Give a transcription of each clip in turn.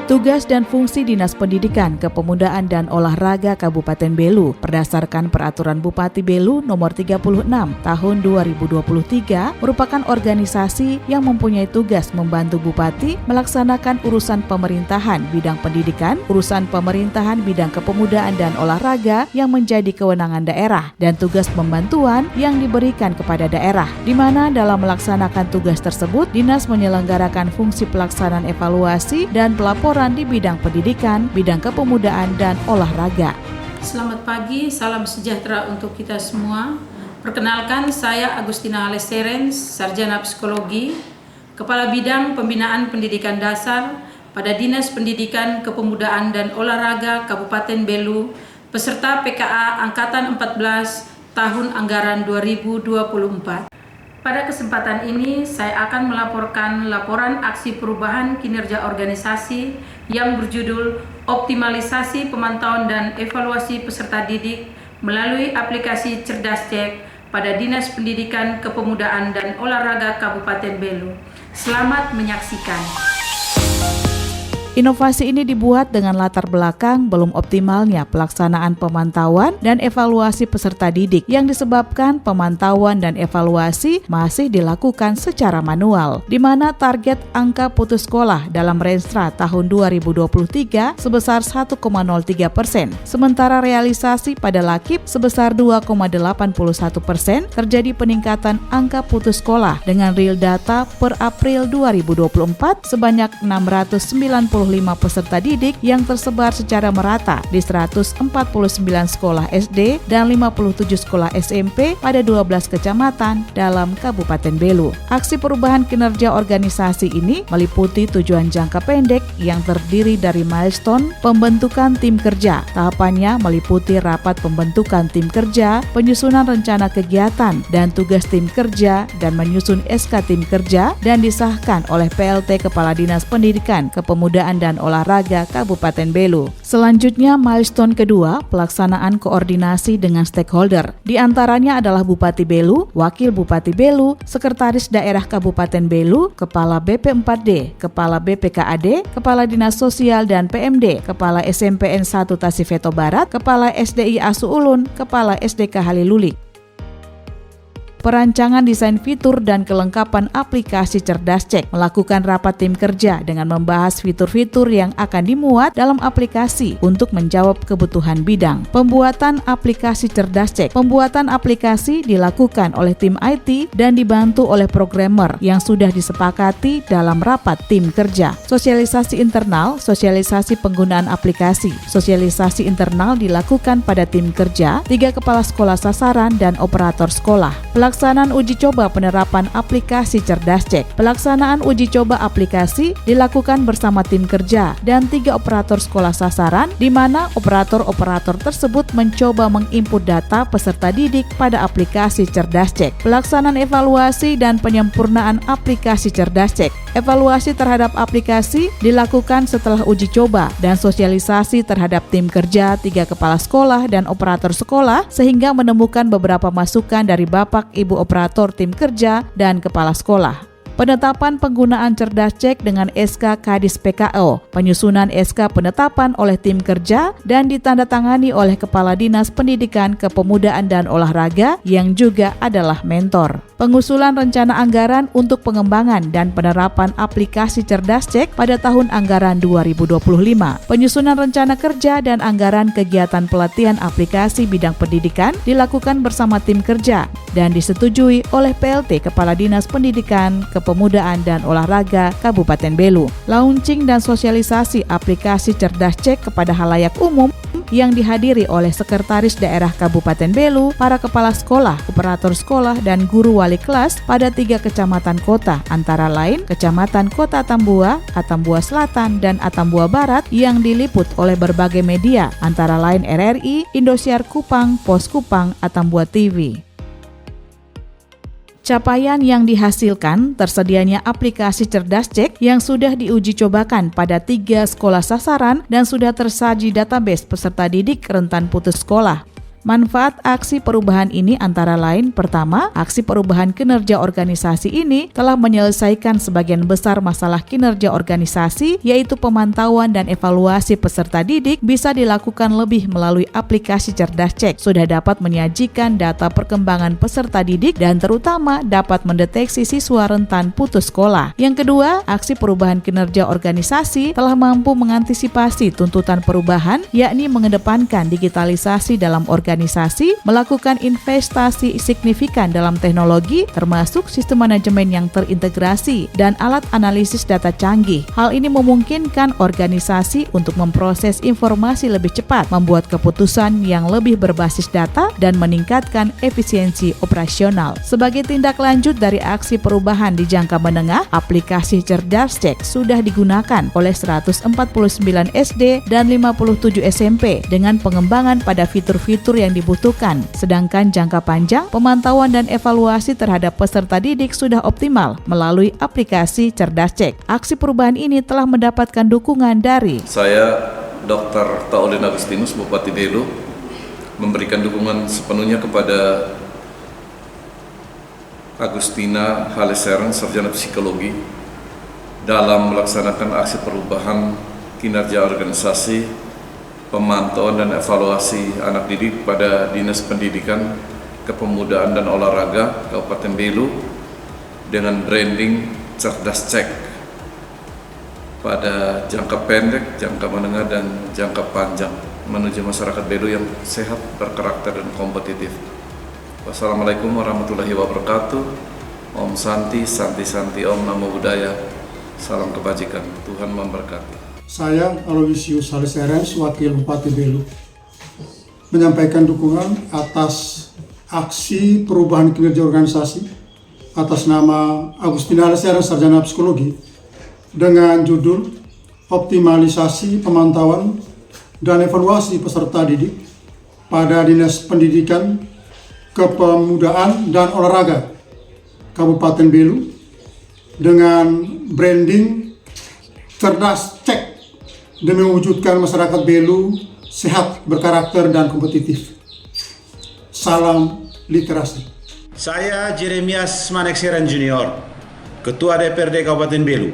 Tugas dan fungsi Dinas Pendidikan, Kepemudaan dan Olahraga Kabupaten Belu berdasarkan Peraturan Bupati Belu Nomor 36 Tahun 2023 merupakan organisasi yang mempunyai tugas membantu Bupati melaksanakan urusan pemerintahan bidang pendidikan, urusan pemerintahan bidang kepemudaan dan olahraga yang menjadi kewenangan daerah, dan tugas pembantuan yang diberikan kepada daerah, di mana dalam melaksanakan tugas tersebut, Dinas menyelenggarakan fungsi pelaksanaan evaluasi dan pelaporan di bidang pendidikan, bidang kepemudaan, dan olahraga. Selamat pagi, salam sejahtera untuk kita semua. Perkenalkan, saya Agustina Leserens, Sarjana Psikologi, Kepala Bidang Pembinaan Pendidikan Dasar pada Dinas Pendidikan, Kepemudaan, dan Olahraga Kabupaten Belu, peserta PKA Angkatan 14 Tahun Anggaran 2024. Pada kesempatan ini, saya akan melaporkan laporan aksi perubahan kinerja organisasi yang berjudul Optimalisasi Pemantauan dan Evaluasi Peserta Didik melalui aplikasi Cerdas Cek pada Dinas Pendidikan, Kepemudaan, dan Olahraga Kabupaten Belu. Selamat menyaksikan. Inovasi ini dibuat dengan latar belakang belum optimalnya pelaksanaan pemantauan dan evaluasi peserta didik yang disebabkan pemantauan dan evaluasi masih dilakukan secara manual, di mana target angka putus sekolah dalam Renstra tahun 2023 sebesar 1,03%, sementara realisasi pada Lakip sebesar 2,81%, terjadi peningkatan angka putus sekolah dengan real data per April 2024 sebanyak 695 peserta didik yang tersebar secara merata di 149 sekolah SD dan 57 sekolah SMP pada 12 kecamatan dalam Kabupaten Belu. Aksi perubahan kinerja organisasi ini meliputi tujuan jangka pendek yang terdiri dari milestone pembentukan tim kerja. Tahapannya meliputi rapat pembentukan tim kerja, penyusunan rencana kegiatan dan tugas tim kerja, dan menyusun SK tim kerja dan disahkan oleh PLT Kepala Dinas Pendidikan, Kepemudaan dan Olahraga Kabupaten Belu. Selanjutnya, milestone kedua, pelaksanaan koordinasi dengan stakeholder. Di antaranya adalah Bupati Belu, Wakil Bupati Belu, Sekretaris Daerah Kabupaten Belu, Kepala BP4D, Kepala BPKAD, Kepala Dinas Sosial dan PMD, Kepala SMPN 1 Tasifeto Barat, Kepala SDI Asu Ulun, Kepala SDK Halilulik. Perancangan desain fitur dan kelengkapan aplikasi Cerdas Cek, melakukan rapat tim kerja dengan membahas fitur-fitur yang akan dimuat dalam aplikasi untuk menjawab kebutuhan bidang. Pembuatan aplikasi Cerdas Cek. Pembuatan aplikasi dilakukan oleh tim IT dan dibantu oleh programmer yang sudah disepakati dalam rapat tim kerja. Sosialisasi internal, sosialisasi penggunaan aplikasi. Sosialisasi internal dilakukan pada tim kerja, 3 kepala sekolah sasaran dan operator sekolah. Pelaksanaan uji coba penerapan aplikasi Cerdas Cek. Pelaksanaan uji coba aplikasi dilakukan bersama tim kerja dan 3 operator sekolah sasaran, di mana operator-operator tersebut mencoba menginput data peserta didik pada aplikasi Cerdas Cek. Pelaksanaan evaluasi dan penyempurnaan aplikasi Cerdas Cek. Evaluasi terhadap aplikasi dilakukan setelah uji coba dan sosialisasi terhadap tim kerja, 3 kepala sekolah dan operator sekolah, sehingga menemukan beberapa masukan dari Bapak, Ibu operator tim kerja dan kepala sekolah. Penetapan penggunaan Cerdas Cek dengan SK Kadis PKO, penyusunan SK penetapan oleh tim kerja dan ditandatangani oleh Kepala Dinas Pendidikan, Kepemudaan dan Olahraga yang juga adalah mentor. Pengusulan rencana anggaran untuk pengembangan dan penerapan aplikasi Cerdas Cek pada tahun anggaran 2025. Penyusunan rencana kerja dan anggaran kegiatan pelatihan aplikasi bidang pendidikan dilakukan bersama tim kerja dan disetujui oleh PLT Kepala Dinas Pendidikan, Kepemudaan dan Olahraga Kabupaten Belu. Launching dan sosialisasi aplikasi Cerdas Cek kepada halayak umum yang dihadiri oleh Sekretaris Daerah Kabupaten Belu, para kepala sekolah, operator sekolah, dan guru wali kelas pada 3 kecamatan kota, antara lain Kecamatan Kota Atambua, Atambua Selatan, dan Atambua Barat, yang diliput oleh berbagai media, antara lain RRI, Indosiar Kupang, Pos Kupang, Atambua TV. Capaian yang dihasilkan tersedianya aplikasi Cerdas Cek yang sudah diuji cobakan pada 3 sekolah sasaran dan sudah tersaji database peserta didik rentan putus sekolah. Manfaat aksi perubahan ini antara lain, pertama, aksi perubahan kinerja organisasi ini telah menyelesaikan sebagian besar masalah kinerja organisasi, yaitu pemantauan dan evaluasi peserta didik bisa dilakukan lebih melalui aplikasi Cerdas Cek, sudah dapat menyajikan data perkembangan peserta didik dan terutama dapat mendeteksi siswa rentan putus sekolah. Yang kedua, aksi perubahan kinerja organisasi telah mampu mengantisipasi tuntutan perubahan, yakni mengedepankan digitalisasi dalam organisasi, melakukan investasi signifikan dalam teknologi, termasuk sistem manajemen yang terintegrasi dan alat analisis data canggih. Hal ini memungkinkan organisasi untuk memproses informasi lebih cepat, membuat keputusan yang lebih berbasis data, dan meningkatkan efisiensi operasional. Sebagai tindak lanjut dari aksi perubahan di jangka menengah, aplikasi Cerdas Cek sudah digunakan oleh 149 SD dan 57 SMP dengan pengembangan pada fitur-fitur yang dibutuhkan. Sedangkan jangka panjang, pemantauan dan evaluasi terhadap peserta didik sudah optimal melalui aplikasi Cerdas Cek. Aksi perubahan ini telah mendapatkan dukungan dari saya, Dr. Taolin Agustinus, Bupati Belu, memberikan dukungan sepenuhnya kepada Agustina Haleseren, Sarjana Psikologi, dalam melaksanakan aksi perubahan kinerja organisasi, pemantauan dan evaluasi anak didik pada Dinas Pendidikan, Kepemudaan dan Olahraga Kabupaten Belu dengan branding Cerdas Cek pada jangka pendek, jangka menengah, dan jangka panjang menuju masyarakat Belu yang sehat, berkarakter, dan kompetitif. Wassalamualaikum warahmatullahi wabarakatuh. Om Santi, Santi Santi, Om Namo Buddhaya. Salam kebajikan. Tuhan memberkati. Saya Aloysius Haleseren, Wakil Bupati Belu, menyampaikan dukungan atas aksi perubahan kinerja organisasi atas nama Agustina Haleseren, Sarjana Psikologi, dengan judul Optimalisasi Pemantauan dan Evaluasi Peserta Didik pada Dinas Pendidikan, Kepemudaan dan Olahraga Kabupaten Belu dengan branding Cerdas Cek demi mewujudkan masyarakat Belu sehat, berkarakter, dan kompetitif. Salam literasi. Saya Jeremias Manekseren Junior, Ketua DPRD Kabupaten Belu.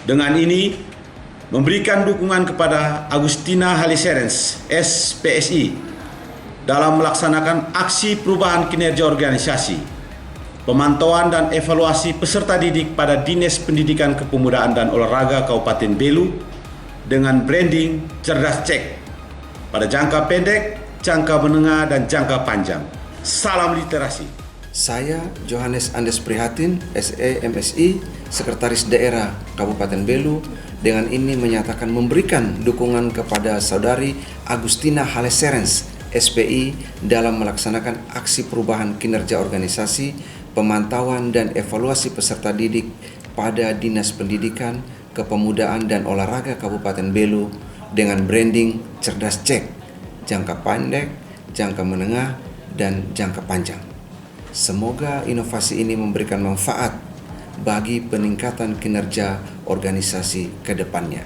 Dengan ini memberikan dukungan kepada Agustina Haleseren, SPSI, dalam melaksanakan aksi perubahan kinerja organisasi, pemantauan dan evaluasi peserta didik pada Dinas Pendidikan, Kepemudaan dan Olahraga Kabupaten Belu dengan branding Cerdas Cek pada jangka pendek, jangka menengah, dan jangka panjang. Salam literasi. Saya Johannes Andes Prihatin, SE MSI, Sekretaris Daerah Kabupaten Belu, dengan ini menyatakan memberikan dukungan kepada Saudari Agustina Haleseren, SPI, dalam melaksanakan aksi perubahan kinerja organisasi, pemantauan dan evaluasi peserta didik pada Dinas Pendidikan, Kepemudaan dan Olahraga Kabupaten Belu dengan branding Cerdas Cek, jangka pendek, jangka menengah, dan jangka panjang. Semoga inovasi ini memberikan manfaat bagi peningkatan kinerja organisasi ke depannya.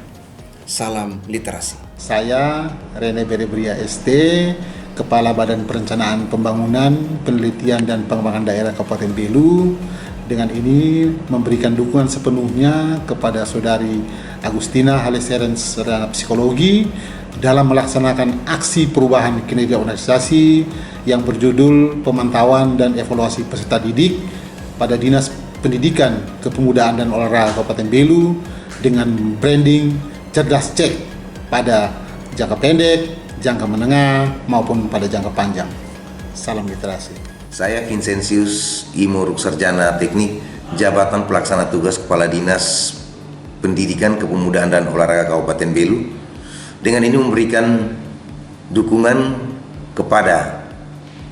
Salam literasi. Saya Rene Berebria ST, Kepala Badan Perencanaan Pembangunan, Penelitian dan Pengembangan Daerah Kabupaten Belu. Dengan ini memberikan dukungan sepenuhnya kepada Saudari Agustina Haleseren, Sarjana Psikologi, dalam melaksanakan aksi perubahan kinerja organisasi yang berjudul Pemantauan dan Evaluasi Peserta Didik pada Dinas Pendidikan, Kepemudaan dan Olahraga Kabupaten Belu dengan branding Cerdas Cek pada jangka pendek, jangka menengah, maupun pada jangka panjang. Salam literasi. Saya Vincentius Imuruk, Sarjana Teknik, Jabatan Pelaksana Tugas Kepala Dinas Pendidikan, Kepemudaan dan Olahraga Kabupaten Belu. Dengan ini memberikan dukungan kepada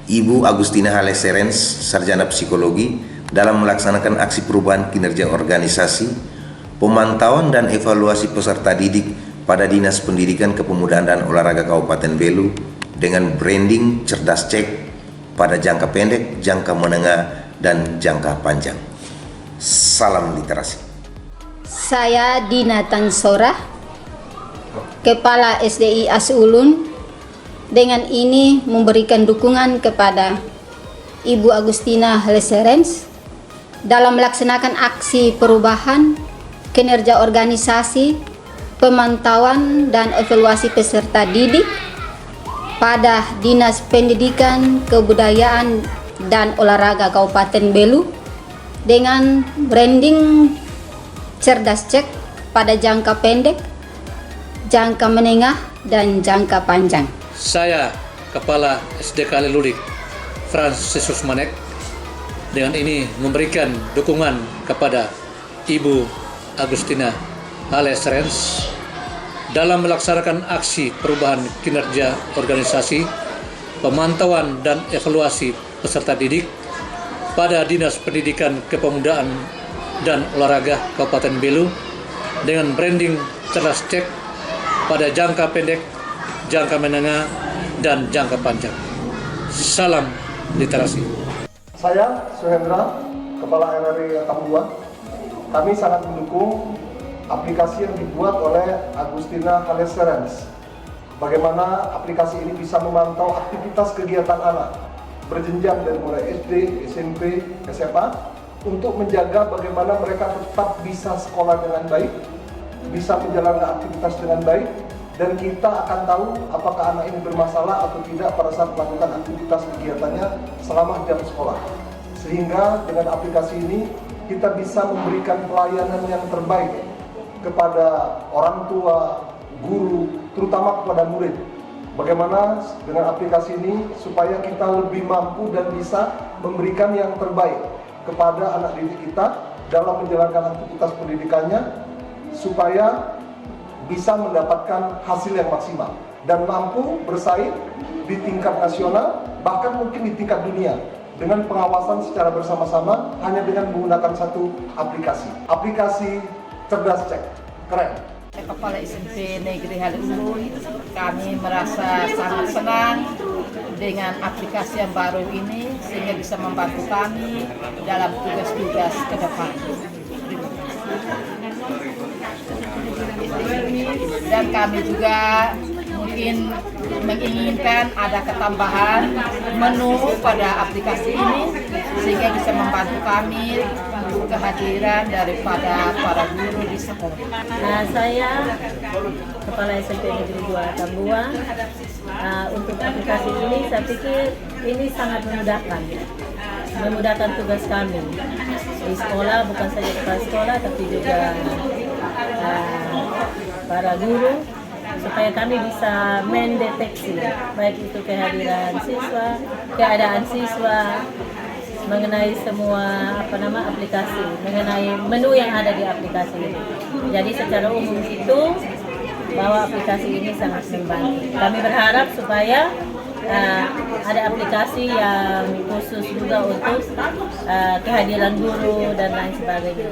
Ibu Agustina Haleseren, Sarjana Psikologi, dalam melaksanakan aksi perubahan kinerja organisasi, pemantauan dan evaluasi peserta didik pada Dinas Pendidikan, Kepemudaan dan Olahraga Kabupaten Belu dengan branding Cerdas Cek pada jangka pendek, jangka menengah, dan jangka panjang. Salam literasi. Saya Dina Tansora, Kepala SDI Asulun, dengan ini memberikan dukungan kepada Ibu Agustina Haleserens dalam melaksanakan aksi perubahan kinerja organisasi, pemantauan dan evaluasi peserta didik pada Dinas Pendidikan, Kebudayaan dan Olahraga Kabupaten Belu dengan branding cerdas cek pada jangka pendek, jangka menengah, dan jangka panjang. Saya, Kepala SDK Lelulik, Fransisius Manek, dengan ini memberikan dukungan kepada Ibu Agustina Haleserens dalam melaksanakan aksi perubahan kinerja organisasi, pemantauan dan evaluasi peserta didik pada Dinas Pendidikan, Kepemudaan dan Olahraga Kabupaten Belu dengan branding cerdas cek pada jangka pendek, jangka menengah, dan jangka panjang. Salam literasi. Saya Suhendra, Kepala RRI Tambua. Kami sangat mendukung aplikasi yang dibuat oleh Agustina Haleserens. Bagaimana aplikasi ini bisa memantau aktivitas kegiatan anak berjenjang dari mulai SD, SMP, SMA untuk menjaga bagaimana mereka tetap bisa sekolah dengan baik, bisa menjalankan aktivitas dengan baik, dan kita akan tahu apakah anak ini bermasalah atau tidak pada saat melakukan aktivitas kegiatannya selama jam sekolah. Sehingga dengan aplikasi ini kita bisa memberikan pelayanan yang terbaik kepada orang tua, guru, terutama kepada murid. Bagaimana dengan aplikasi ini supaya kita lebih mampu dan bisa memberikan yang terbaik kepada anak didik kita dalam menjalankan aktivitas pendidikannya supaya bisa mendapatkan hasil yang maksimal dan mampu bersaing di tingkat nasional, bahkan mungkin di tingkat dunia dengan pengawasan secara bersama-sama hanya dengan menggunakan satu aplikasi. Aplikasi cerdas cek, keren. Kepala SMP Negeri Haleulu, kami merasa sangat senang dengan aplikasi yang baru ini sehingga bisa membantu kami dalam tugas-tugas ke depan. Dan kami juga mungkin menginginkan ada ketambahan menu pada aplikasi ini sehingga bisa membantu kami kehadiran daripada para guru di sekolah. Nah, saya Kepala SMP Negeri 2 Tambua. Untuk aplikasi ini saya pikir ini sangat memudahkan tugas kami di sekolah, bukan saja kepala sekolah tapi juga para guru, supaya kami bisa mendeteksi baik itu kehadiran siswa, keadaan siswa, mengenai semua aplikasi, mengenai menu yang ada di aplikasi ini. Jadi secara umum itu bahwa aplikasi ini sangat membantu. Kami berharap supaya ada aplikasi yang khusus juga untuk kehadiran guru dan lain sebagainya.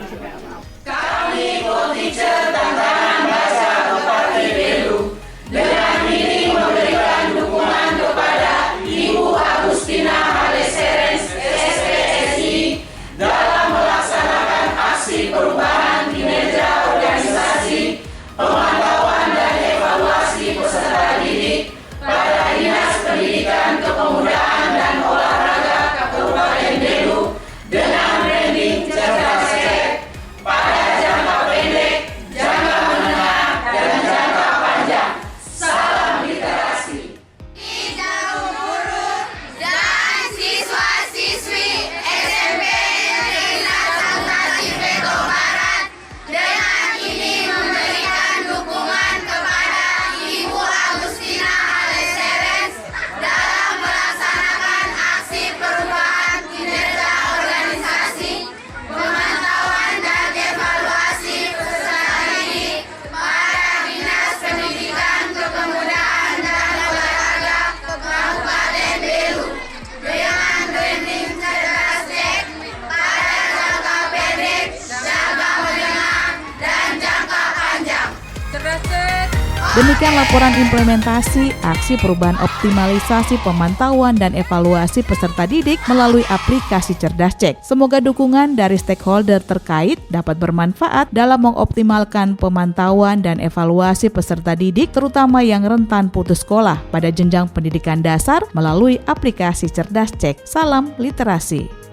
Kami Co-Teacher Tantangan Bahasa Kabupaten Belu dengan ini memberikan dukungan kepada Ibu Agustina Haleserens SPSI dalam melaksanakan aksi perubahan kinerja organisasi, pemantauan dan evaluasi peserta didik pada Dinas Pendidikan, Kepemudaan dan Olahraga Kabupaten Belu dengan branding cerdas cek pada jangka pendek, jangka menengah Demikian laporan implementasi aksi perubahan optimalisasi pemantauan dan evaluasi peserta didik melalui aplikasi Cerdas Cek. Semoga dukungan dari stakeholder terkait dapat bermanfaat dalam mengoptimalkan pemantauan dan evaluasi peserta didik terutama yang rentan putus sekolah pada jenjang pendidikan dasar melalui aplikasi Cerdas Cek. Salam literasi.